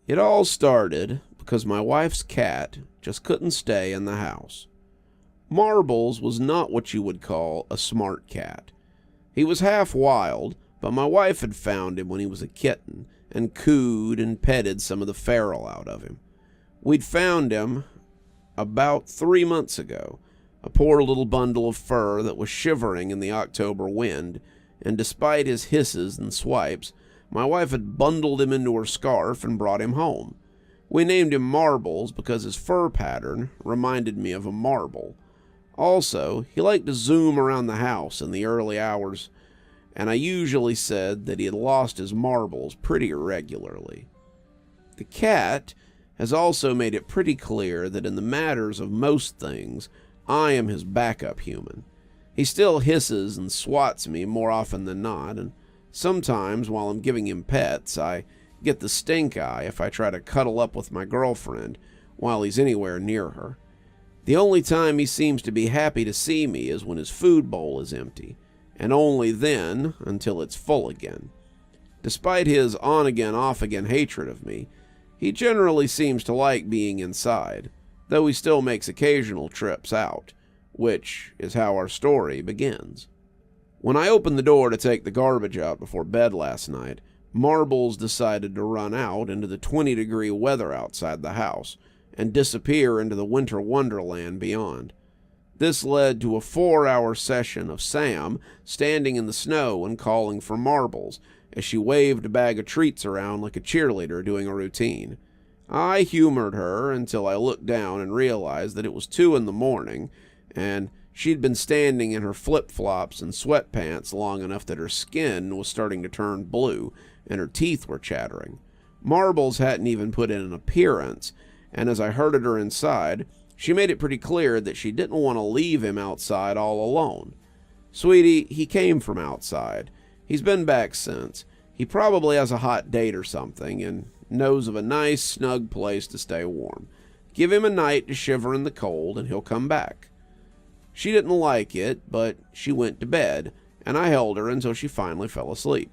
It all started because my wife's cat just couldn't stay in the house. Marbles was not what you would call a smart cat. He was half wild, but my wife had found him when he was a kitten and cooed and petted some of the feral out of him. We'd found him about 3 months ago, a poor little bundle of fur that was shivering in the October wind, and despite his hisses and swipes, my wife had bundled him into her scarf and brought him home. We named him Marbles because his fur pattern reminded me of a marble. Also, he liked to zoom around the house in the early hours, and I usually said that he had lost his marbles pretty irregularly. The cat has also made it pretty clear that in the matters of most things, I am his backup human. He still hisses and swats me more often than not, and sometimes while I'm giving him pets, I get the stink eye if I try to cuddle up with my girlfriend while he's anywhere near her. The only time he seems to be happy to see me is when his food bowl is empty, and only then until it's full again. Despite his on-again, off-again hatred of me, he generally seems to like being inside, though he still makes occasional trips out, which is how our story begins. When I opened the door to take the garbage out before bed last night, Marbles decided to run out into the 20-degree weather outside the house and disappear into the winter wonderland beyond. This led to a 4-hour session of Sam standing in the snow and calling for Marbles as she waved a bag of treats around like a cheerleader doing a routine. I humored her until I looked down and realized that it was 2 a.m, and she'd been standing in her flip-flops and sweatpants long enough that her skin was starting to turn blue and her teeth were chattering. Marbles hadn't even put in an appearance, and as I herded her inside, she made it pretty clear that she didn't want to leave him outside all alone. Sweetie, he came from outside. He's been back since. He probably has a hot date or something and knows of a nice, snug place to stay warm. Give him a night to shiver in the cold and he'll come back. She didn't like it, but she went to bed, and I held her until she finally fell asleep.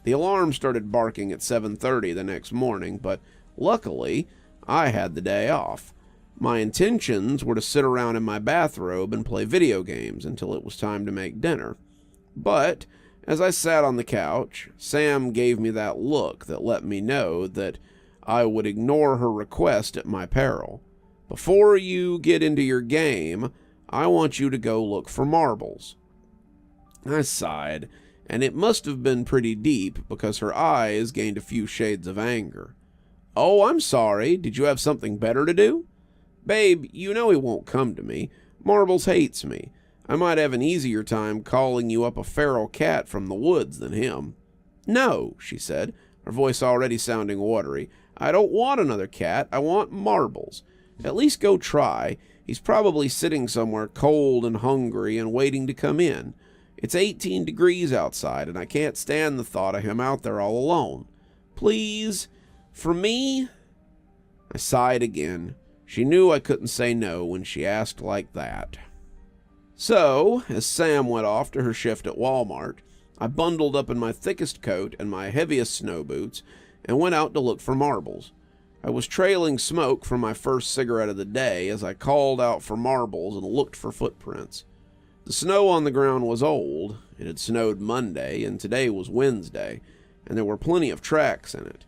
The alarm started barking at 7:30 the next morning, but luckily, I had the day off. My intentions were to sit around in my bathrobe and play video games until it was time to make dinner. But as I sat on the couch, Sam gave me that look that let me know that I would ignore her request at my peril. Before you get into your game, I want you to go look for Marbles. I sighed, and it must have been pretty deep because her eyes gained a few shades of anger. Oh, I'm sorry. Did you have something better to do? Babe, you know he won't come to me. Marbles hates me. I might have an easier time calling you up a feral cat from the woods than him. No, she said, her voice already sounding watery. I don't want another cat. I want Marbles. At least go try. He's probably sitting somewhere cold and hungry and waiting to come in. It's 18 degrees outside, and I can't stand the thought of him out there all alone. Please, for me? I sighed again. She knew I couldn't say no when she asked like that. So, as Sam went off to her shift at Walmart, I bundled up in my thickest coat and my heaviest snow boots and went out to look for Marbles. I was trailing smoke from my first cigarette of the day as I called out for Marbles and looked for footprints. The snow on the ground was old. It had snowed Monday, and today was Wednesday, and there were plenty of tracks in it.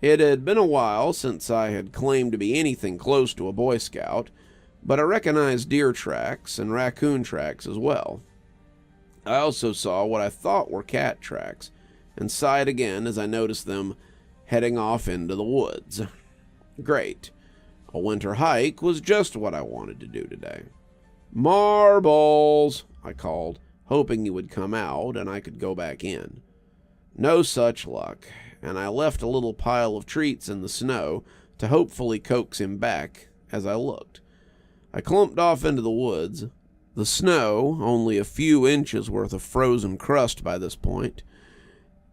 It had been a while since I had claimed to be anything close to a Boy Scout, but I recognized deer tracks and raccoon tracks as well. I also saw what I thought were cat tracks, and sighed again as I noticed them heading off into the woods. Great. A winter hike was just what I wanted to do today. Marbles, I called, hoping he would come out and I could go back in. No such luck, and I left a little pile of treats in the snow to hopefully coax him back as I looked. I clumped off into the woods. The snow, only a few inches worth of frozen crust by this point.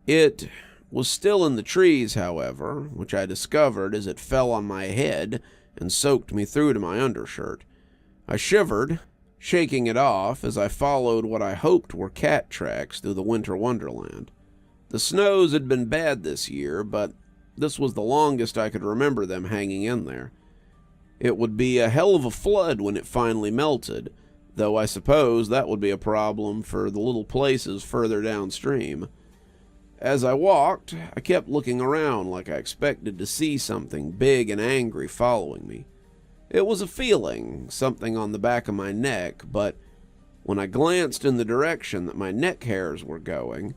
It was still in the trees, however, which I discovered as it fell on my head and soaked me through to my undershirt. I shivered, shaking it off as I followed what I hoped were cat tracks through the winter wonderland. The snows had been bad this year, but This was the longest I could remember them hanging in there. It would be a hell of a flood when it finally melted, though I suppose that would be a problem for the little places further downstream. As I walked, I kept looking around like I expected to see something big and angry following me. It was a feeling, something on the back of my neck, but when I glanced in the direction that my neck hairs were going,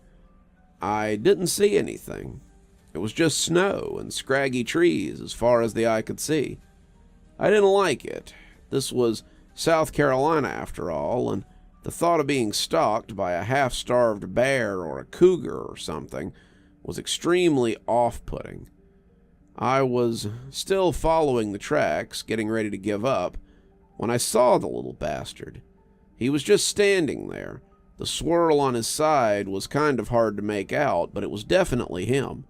I didn't see anything. It was just snow and scraggy trees as far as the eye could see. I didn't like it. This was South Carolina after all, and the thought of being stalked by a half-starved bear or a cougar or something was extremely off-putting. I was still following the tracks, getting ready to give up, when I saw the little bastard. He was just standing there. The swirl on his side was kind of hard to make out, but it was definitely him.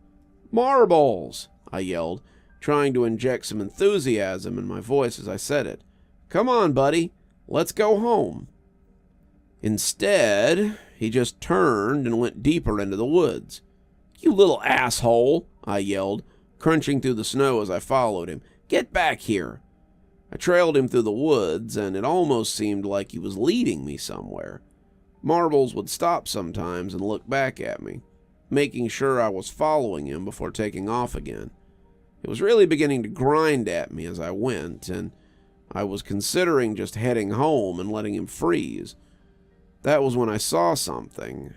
"Marbles!" I yelled, trying to inject some enthusiasm in my voice as I said it. "Come on, buddy. Let's go home." Instead, he just turned and went deeper into the woods. "You little asshole!" I yelled, crunching through the snow as I followed him. "Get back here!" I trailed him through the woods, and it almost seemed like he was leading me somewhere. Marbles would stop sometimes and look back at me, making sure I was following him before taking off again. It was really beginning to grind at me as I went, and I was considering just heading home and letting him freeze. That was when I saw something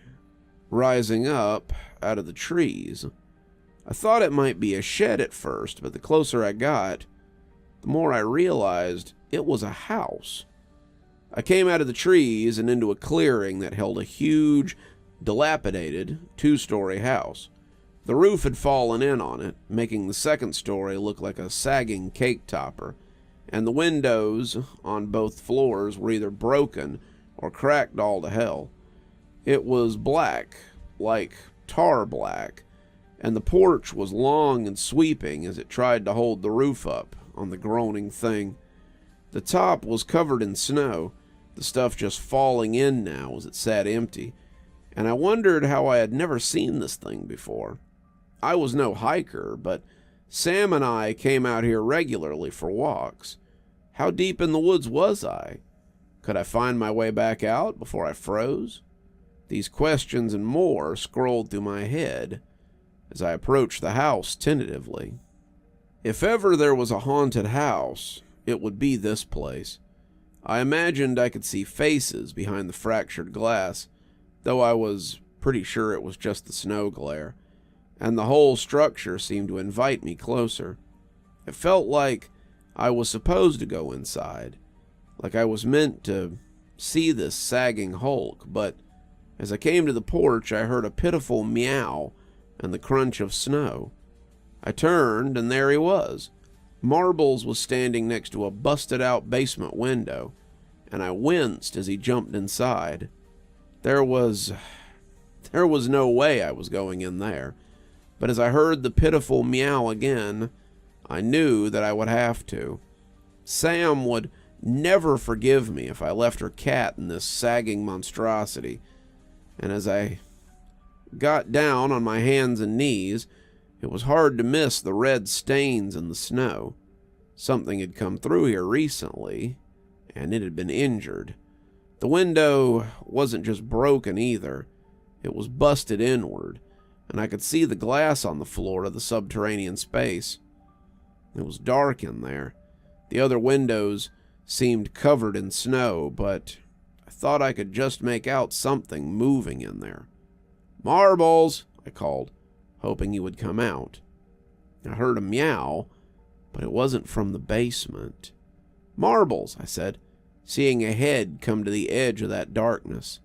rising up out of the trees. I thought it might be a shed at first, but the closer I got, the more I realized it was a house. I came out of the trees and into a clearing that held a huge, dilapidated, 2-story house. The roof had fallen in on it, making the second story look like a sagging cake topper, and the windows on both floors were either broken or cracked all to hell. It was black, like tar black, and the porch was long and sweeping as it tried to hold the roof up on the groaning thing. The top was covered in snow, the stuff just falling in now as it sat empty, and I wondered how I had never seen this thing before. I was no hiker, but Sam and I came out here regularly for walks. How deep in the woods was I? Could I find my way back out before I froze? These questions and more scrolled through my head as I approached the house tentatively. If ever there was a haunted house, it would be this place. I imagined I could see faces behind the fractured glass, though I was pretty sure it was just the snow glare, and the whole structure seemed to invite me closer. It felt like I was supposed to go inside, like I was meant to see this sagging hulk, but as I came to the porch, I heard a pitiful meow and the crunch of snow. I turned, and there he was. Marbles was standing next to a busted-out basement window, and I winced as he jumped inside. There was no way I was going in there, but as I heard the pitiful meow again, I knew that I would have to. Sam would never forgive me if I left her cat in this sagging monstrosity, and as I got down on my hands and knees, it was hard to miss the red stains in the snow. Something had come through here recently, and it had been injured. The window wasn't just broken either. It was busted inward, and I could see the glass on the floor of the subterranean space. It was dark in there. The other windows seemed covered in snow, but I thought I could just make out something moving in there. "Marbles!" I called, hoping he would come out. I heard a meow, but it wasn't from the basement. "Marbles!" I said, seeing a head come to the edge of that darkness.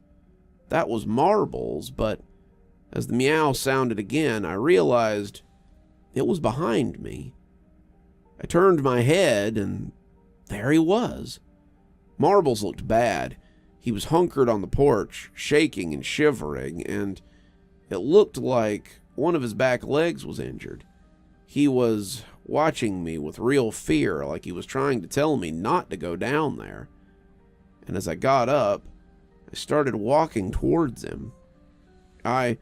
That was Marbles, but as the meow sounded again, I realized it was behind me. I turned my head, and there he was. Marbles looked bad. He was hunkered on the porch, shaking and shivering, and it looked like one of his back legs was injured. He was watching me with real fear, like he was trying to tell me not to go down there. And as I got up, I started walking towards him. I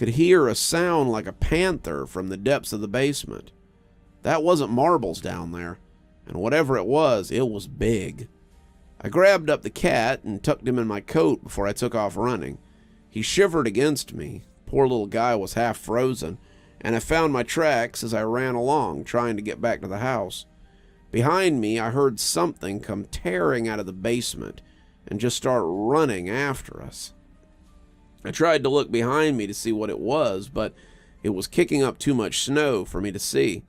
could hear a sound like a panther from the depths of the basement. That wasn't Marbles down there, and whatever it was big. I grabbed up the cat and tucked him in my coat before I took off running. He shivered against me. Poor little guy was half frozen, and I found my tracks as I ran along, trying to get back to the house. Behind me, I heard something come tearing out of the basement and just start running after us. I tried to look behind me to see what it was, but it was kicking up too much snow for me to see.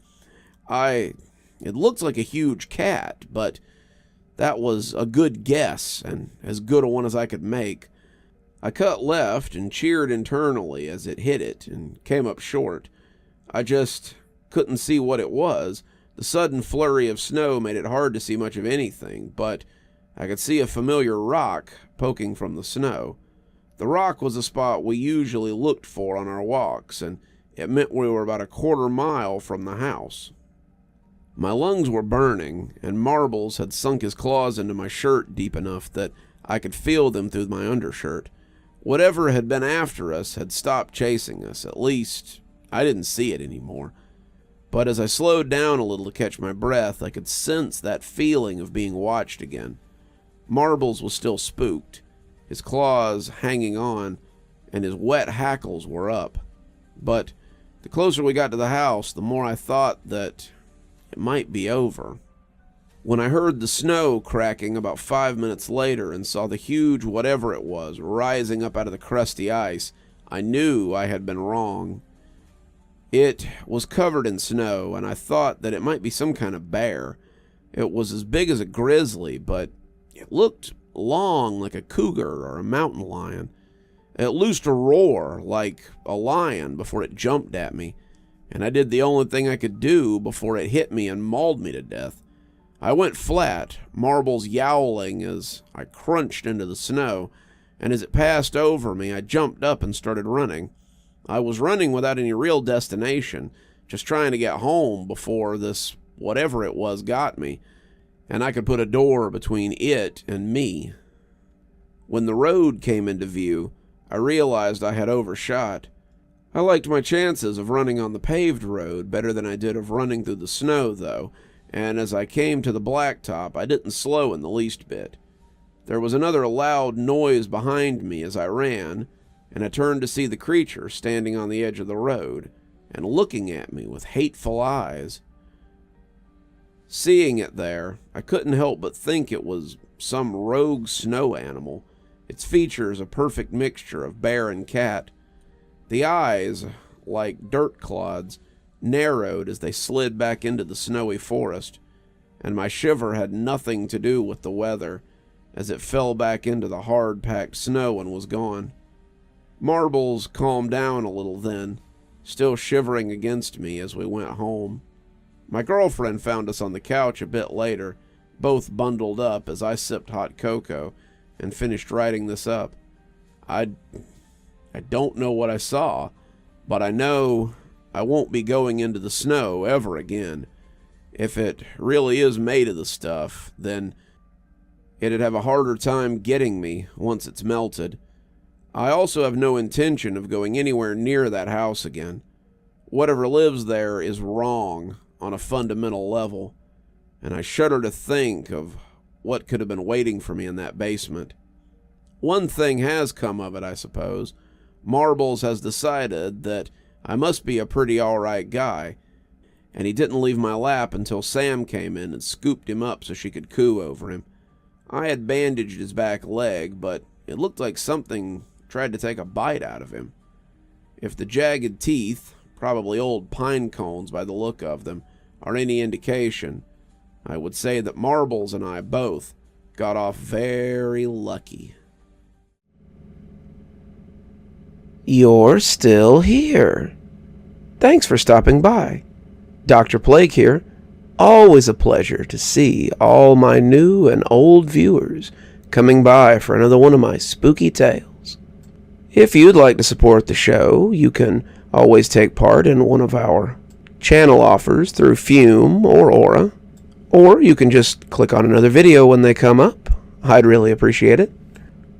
It looked like a huge cat, but that was a good guess, and as good a one as I could make. I cut left and cheered internally as it hit it and came up short. I just couldn't see what it was. The sudden flurry of snow made it hard to see much of anything, but I could see a familiar rock poking from the snow. The rock was a spot we usually looked for on our walks, and it meant we were about a quarter mile from the house. My lungs were burning, and Marbles had sunk his claws into my shirt deep enough that I could feel them through my undershirt. Whatever had been after us had stopped chasing us. At least, I didn't see it anymore. But as I slowed down a little to catch my breath, I could sense that feeling of being watched again. Marbles was still spooked, his claws hanging on, and his wet hackles were up. But the closer we got to the house, the more I thought that it might be over. When I heard the snow cracking about 5 minutes later and saw the huge whatever it was rising up out of the crusty ice, I knew I had been wrong. It was covered in snow, and I thought that it might be some kind of bear. It was as big as a grizzly, but it looked long like a cougar or a mountain lion. It loosed a roar like a lion before it jumped at me, and I did the only thing I could do before it hit me and mauled me to death. I went flat, Marbles yowling as I crunched into the snow, and as it passed over me, I jumped up and started running. I was running without any real destination, just trying to get home before this whatever it was got me, and I could put a door between it and me. When the road came into view, I realized I had overshot. I liked my chances of running on the paved road better than I did of running through the snow, though, and as I came to the blacktop, I didn't slow in the least bit. There was another loud noise behind me as I ran, and I turned to see the creature standing on the edge of the road and looking at me with hateful eyes. Seeing it there, I couldn't help but think it was some rogue snow animal, its features a perfect mixture of bear and cat. The eyes, like dirt clods, narrowed as they slid back into the snowy forest, and my shiver had nothing to do with the weather as it fell back into the hard-packed snow and was gone. Marbles calmed down a little then, still shivering against me as we went home. My girlfriend found us on the couch a bit later, both bundled up as I sipped hot cocoa and finished writing this up. I don't know what I saw, but I know I won't be going into the snow ever again. If it really is made of the stuff, then it'd have a harder time getting me once it's melted. I also have no intention of going anywhere near that house again. Whatever lives there is wrong on a fundamental level, and I shudder to think of what could have been waiting for me in that basement. One thing has come of it, I suppose. Marbles has decided that I must be a pretty alright guy, and he didn't leave my lap until Sam came in and scooped him up so she could coo over him. I had bandaged his back leg, but it looked like something tried to take a bite out of him. If the jagged teeth, probably old pine cones by the look of them, are any indication, I would say that Marbles and I both got off very lucky. You're still here. Thanks for stopping by. Dr. Plague here. Always a pleasure to see all my new and old viewers coming by for another one of my spooky tales. If you'd like to support the show, you can always take part in one of our channel offers through Fume or Aura, or you can just click on another video when they come up. I'd really appreciate it.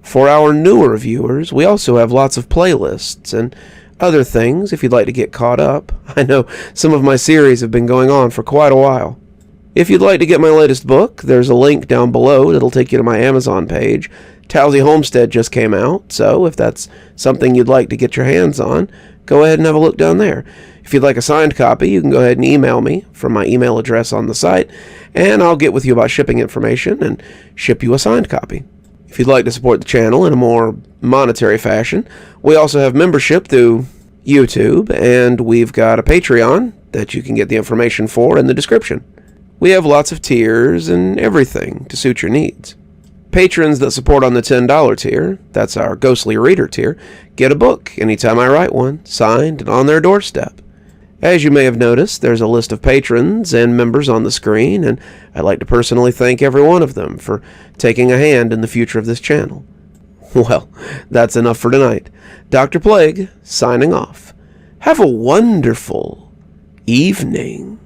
For our newer viewers, we also have lots of playlists and other things if you'd like to get caught up. I know some of my series have been going on for quite a while. If you'd like to get my latest book, there's a link down below that'll take you to my Amazon page. Towesey Homestead just came out, so if that's something you'd like to get your hands on, go ahead and have a look down there. If you'd like a signed copy, you can go ahead and email me from my email address on the site, and I'll get with you about shipping information and ship you a signed copy. If you'd like to support the channel in a more monetary fashion, we also have membership through YouTube, and we've got a Patreon that you can get the information for in the description. We have lots of tiers and everything to suit your needs. Patrons that support on the $10 tier, that's our Ghostly Reader tier, get a book anytime I write one, signed and on their doorstep. As you may have noticed, there's a list of patrons and members on the screen, and I'd like to personally thank every one of them for taking a hand in the future of this channel. Well, that's enough for tonight. Dr. Plague, signing off. Have a wonderful evening.